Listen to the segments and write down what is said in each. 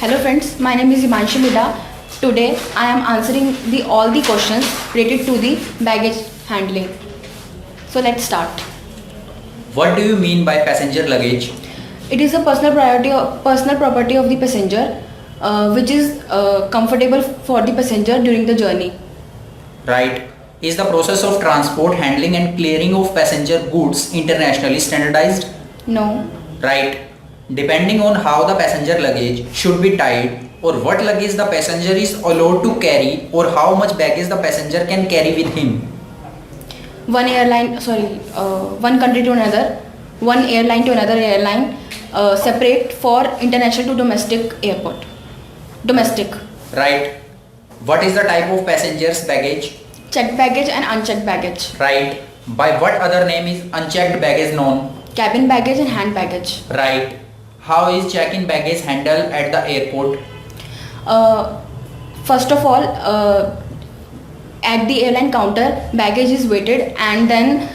Hello friends, my name is Himanshi Mida. Today I am answering all the questions related to the baggage handling. So let's start. What do you mean by passenger luggage? It is a personal property of the passenger, which is comfortable for the passenger during the journey. Right. Is the process of transport, handling and clearing of passenger goods internationally standardized? No. Right. Depending on how the passenger luggage should be tied or what luggage the passenger is allowed to carry or how much baggage the passenger can carry with him. One country to another, one airline to another airline, separate for international to domestic airport. Domestic. Right. What is the type of passenger's baggage? Checked baggage and unchecked baggage. Right. By what other name is unchecked baggage known? Cabin baggage and hand baggage. Right. How is check-in baggage handled at the airport? First of all, at the airline counter, baggage is weighted and then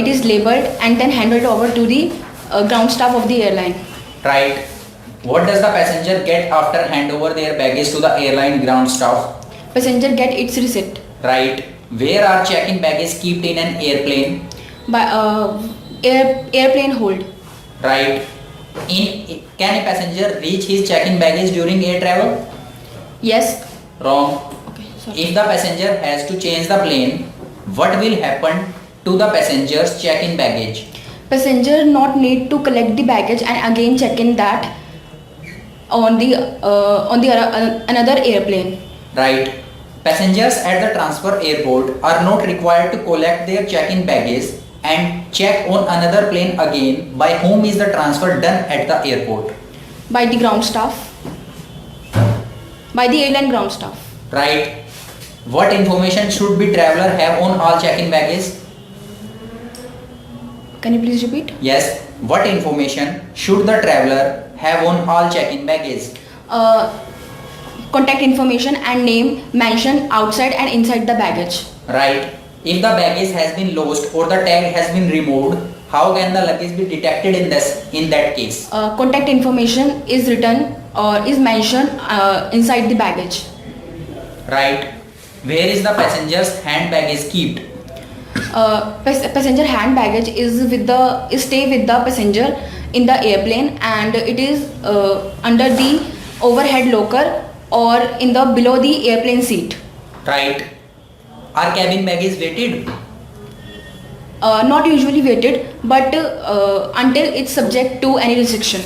it is labeled and then handed over to the ground staff of the airline. Right. What does the passenger get after hand over their baggage to the airline ground staff? Passenger get its receipt. Right. Where are check-in baggage kept in an airplane? By airplane hold. Right. Can a passenger reach his check-in baggage during air travel? Yes. Wrong. Okay, sorry. If the passenger has to change the plane, what will happen to the passenger's check-in baggage? Passenger not need to collect the baggage and again check in that on the another airplane. Right. Passengers at the transfer airport are not required to collect their check-in baggage and check on another plane again. By whom is the transfer done at the airport? By the ground staff. By the airline ground staff. Right. What information should the traveler have on all check-in baggage? Can you please repeat? Yes. What information should the traveler have on all check-in baggage? Contact information and name mentioned outside and inside the baggage. Right. If the baggage has been lost or the tag has been removed, how can the luggage be detected in that case? Contact information is written or is mentioned inside the baggage. Right. Where is the passenger's hand baggage kept? Passenger hand baggage is stay with the passenger in the airplane and it is under the overhead locker or in the below the airplane seat. Right. Are cabin baggage weighted? Not usually weighted, but until it's subject to any restriction.